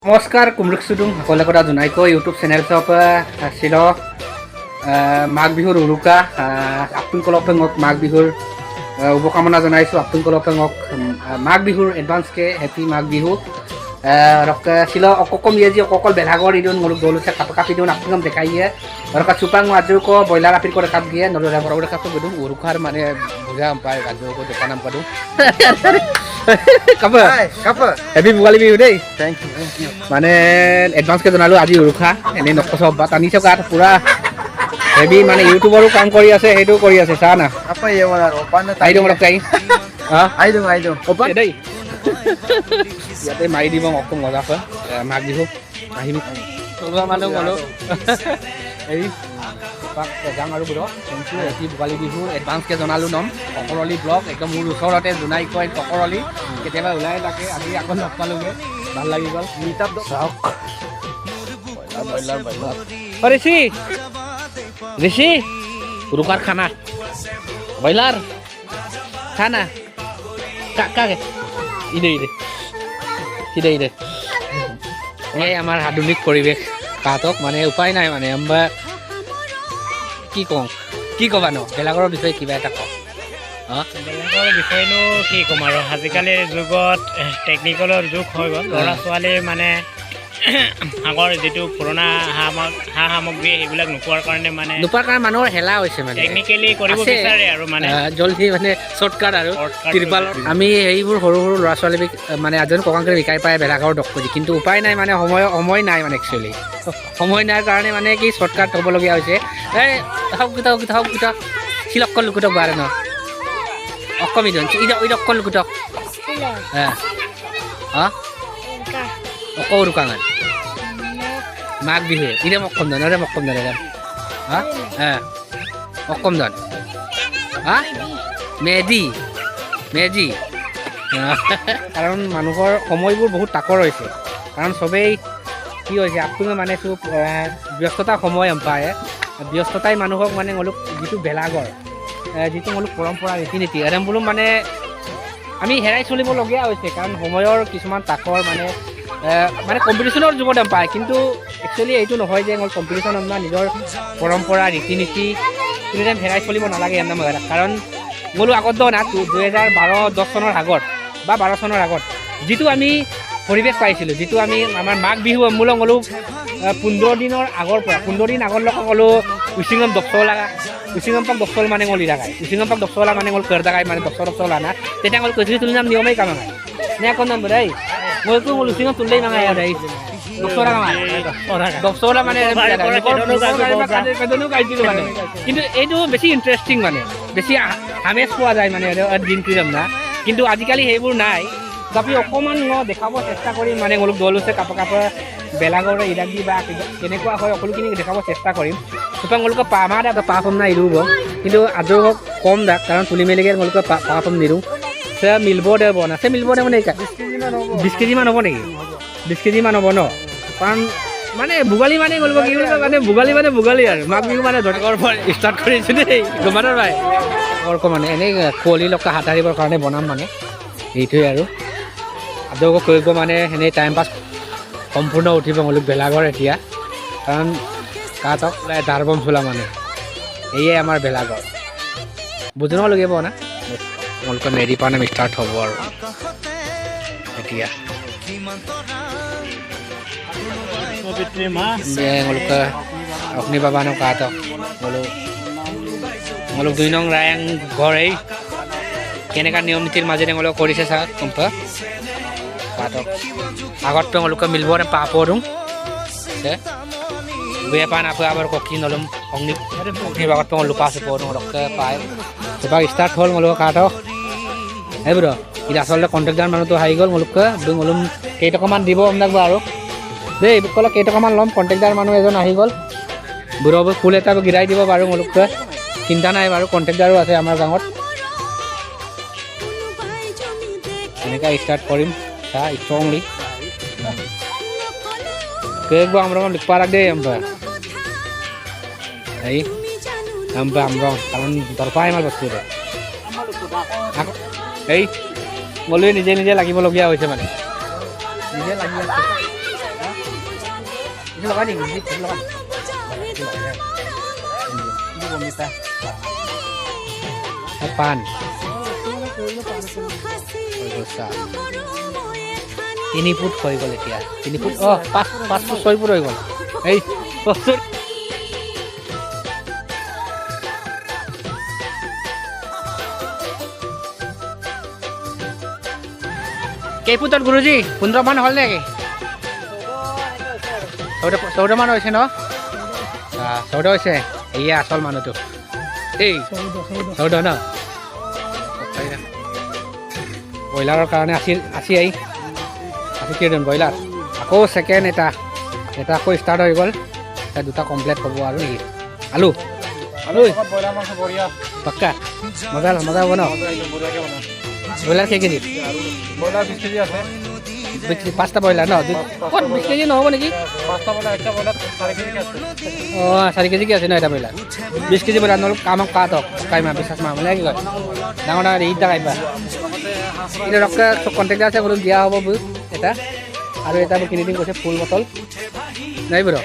नमस्कार कुमरुक सुदुं सकलोके जनाइको यूट्यूब चेनेलसोप आसिलो माघ बिहुर उरुका आपनकलक माघ बिहुर शुभकामना जनाइছো आपनकलक माघ बिहुर एडवांस के हैप्पी माघ बिहु रक सिलो अकोकम ये जी अकोकल बेलागोर इदुन मुलुक दोलुसे कापी दुन आपनकम देखाइए रका सुपांग आजु को बॉयलार आपिर को रेखाप गिए नलो बराबर रेखाप गदुं उरुखार माने बुजा अम्पाय गाजु को दुकानाम कदुं कब हैप्पी भोगाली बिहु देई थैंक यू माने एडवांस के जनालो আজি उरुखा एने नकस बात आनिছো गात पूरा हेवी माने यूट्यूबरो काम करि আছে हेटो करि আছে सा ना apa ya wala opan na आइदो मतलब काई हां आइदो ओपन देई याते मारि दिबं अकम मजा क माग बिहु আহিমি তোবা मानु गलो এই পাক জাং আৰু বুঢ় thank you happy Bhogali Bihu advance के জনালো নম ককৰলি ব্লগ একদম মোৰ ওচৰতে জুনাই কয় ককৰলি কেতিয়াবা ওলাই থাকে আজি আকৌ লগ পালোগে ভাল লাগি গল মিটাপ চাওক बॉयलर ऋषि रुकार खाना बॉयलर खाना का इधे এই আমাৰ আধুনিক পৰিৱেশ কাটক মানে উপায় নাই মানে আমৰা কি কবা ন বেলাগৰৰ বিষয়ে কিবা এটা কওক বেলেগৰ বিষয়নো কি ক'ম আৰু আজিকালিৰ যুগত টেকনিকেলৰ যুগ হৈ গ'ল ল'ৰা ছোৱালী মানে আগৰ যিটো পুৰণা সা সামগ্ৰী সেইবিলাক নোপোৱাৰ কাৰণে মানুহৰ হেলা হৈছে মানে টেকনিকেলি কৰিব বিচাৰে আৰু মানে জলদি মানে শৰ্টকাট আৰু ত্ৰিপাল আমি এইবোৰ সৰু সৰু ল'ৰা ছোৱালী মানে এজন ককাংকে বিকাই পায় বেলাগৰ দক কৰি কিন্তু উপায় নাই মানে সময় নাই মানে একচুৱেলি সময় নাই কাৰণে মানে কি শৰ্টকাট হ'বলগীয়া হৈছে এই হওক কিটা শিলকল লুকুটক বাৰে ন অকমি দন ইদকল লুকুটক হ্যাঁ অকৌৰু কাঙাল মাঘ বিহু ইৰে মক্কম দন অকম দন মেজি কাৰণ মানুহৰ সময়বোৰ বহুত তাকৰ হৈছে কাৰণ চবেই কি হৈছে আপুনি মানে চব ব্যস্ততা সময় পায় ব্যস্ততাই মানুহক মানে অলপ যিটো বেলাগৰ যিটো অলপ পৰম্পৰা ৰীতি নীতি এৰেম বোলো মানে আমি হেৰাই চলিবলগীয়া হৈছে কাৰণ সময়ৰ কিছুমান তাকৰ মানে কম্পিটিশ্যনৰ যুগত পায় কিন্তু একচুৱেলি এইটো নহয় যে মোৰ কম্পিটিশ্যন আমাৰ নিজৰ পৰম্পৰা ৰীতি নীতি কিন্তু হেৰাই চলিব নালাগে এনে কাৰণ মোৰো আগত না 2012-10 চনৰ আগত বা 12 চনৰ আগত যিটো আমি পৰিৱেশ পাইছিলোঁ যিটো আমি আমাৰ মাঘ বিহু মূলক হ'লো 15 দিনৰ আগৰ পৰা 15 দিন আগৰ লগত হ'লো উচিঙম দপচলা পাক দপচল মানে গলি লাগায় উচিঙম পাক দপচলা মানে গল কৰ দাগায় মানে দপচলা না তেতিয়া গল কৈছিল তুলি নাম নিয়মেই কাম নাই নে কোন নাম দেই মইতো উচিঙম তুললেই মাঙাই আৰু দেই দপচলা মানে কিন্তু এইটো বেছি ইণ্টাৰেষ্টিং মানে বেছি আমেজ পোৱা যায় মানে দিন কিৰম না কিন্তু আজিকালি সেইবোৰ নাই তথাপি অকণমান দেখাব চেষ্টা কৰিম মানে অলপ দল হৈছে কাপোৰ বেলাগৰ ইৰাগী বা কেনেকুৱা হয় সকলোখিনি দেখাব চেষ্টা কৰিম সুপাং অলপ আমাৰ পাম নাই ইৰুব কিন্তু আদৌ কম দাক কাৰণ তুলি মেলিকে অলপ পাম নিৰোঁ সে মিলব দেব না সে মিলব দেব নে 20 কেজি মান হ'ব নেকি 20 কেজি মান হ'ব ন কাৰণ মানে ভোগালী মানে গ'ল কি মানে ভোগালী আৰু মাঘ বিহু মানে ধৰকৰ পৰা ষ্টাৰ্ট কৰিছোঁ দেই গমানৰ ভাই অৰ্ক মানে এনেই কুঁৱলী লকা হাত সাৰিবৰ কাৰণে বনাম মানে এইটোৱে আৰু আদৌ কৰিব মানে সেনেই টাইম পাছ সম্পূৰ্ণ উঠিব অলপ বেলাগৰ এতিয়া কাৰণ কাটক দাৰবম চোলা মানে এয়ে আমাৰ বেলাগৰ বুজিব লাগিব না তোমালোকে মেৰি পানে ষ্টাৰ্ট হ'ব আৰু এতিয়া অগ্নি বাবা ন কাটক অলপ 2 নং ৰায়াং ঘৰ এই কেনেকুৱা নিয়ম নীতিৰ মাজেৰে অলপ কৰিছে চাওক কম্প কাটক আগত তেওঁলোকে মিলব নে পাপৰো বেয়া পান আপো আবাৰ ককি নলম অগ্নি বাগত তেওঁলোক আছে পৰো ৰকে পায় এবাৰ ষ্টাৰ্ট হ'ল মলক কাটক এই বুঢ় এটা আচলতে কণ্টেক্টাৰ মানুহটো আহি গ'ল মলুকে অলম কেইটকামান দিব আপোনাক আৰু দেই ক'লে কেইটকামান ল'ম কণ্টেক্টাৰ মানুহ এজন আহি গ'ল বুঢ় ফুল এটা গিৰাই দিব বাৰু মলুকে চিন্তা নাই বাৰু কণ্টেক্টাৰো আছে আমাৰ গাঁৱত এনেকৈ ষ্টাৰ্ট কৰিম চা strongly cake ba amrong liparak deh amba ai amba amrong karon dorpai mal bostu deh এই বলুই নিজে লাগিবলগীয়া হৈছে মানে নিজে লাগি আছে Ini makan nih, ini makan. Ini bonita. Pan. Besar. 3 foot হৈ গ'ল এতিয়া 3 ফুট 5 ফুট 6 ফুট হৈ গ'ল এই কেই ফুটত গুৰুজী 15 মান হ'ল নেকি 14 মান হৈছে ন 14 হৈছে এয়া আচল মানুহটো এই 14 ন ব্ৰইলাৰৰ কাৰণে আসি আহি কেইজন ব্ৰইলাৰ আকৌ ছেকেণ্ড এটা আকৌ ষ্টাৰ্ট হৈ গ'ল এটা দুটা কমপ্লিট হ'ব আৰু নেকি আলু ব্ৰইলাৰ মাংস বঢ়িয়া পাক্কা মজা হ'ব ন ব্ৰইলাৰ কেই কেজি ব্ৰইলাৰ 20 কেজি আছে 5টা ব্ৰইলাৰ ন ক'ত 20 কেজি নহ'ব নেকি 5টা ব্ৰইলাৰ একটা ব্ৰইলাৰ 4 কেজি আছে 4 কেজি কি আছে ন এটা ব্ৰইলাৰ 20 কেজি ব্ৰইলাৰ নহ'লে কামক কাটক কাইমা বিশ্বাস মা মানে কি কয় ডাঙৰ এইটা কাইবা এটা ৰক্কা কণ্টেক্ট আছে বোলো দিয়া হ'ব বুক এটা আৰু এটা কিনি দিম কৈছে ফুল বটল নাই বৰো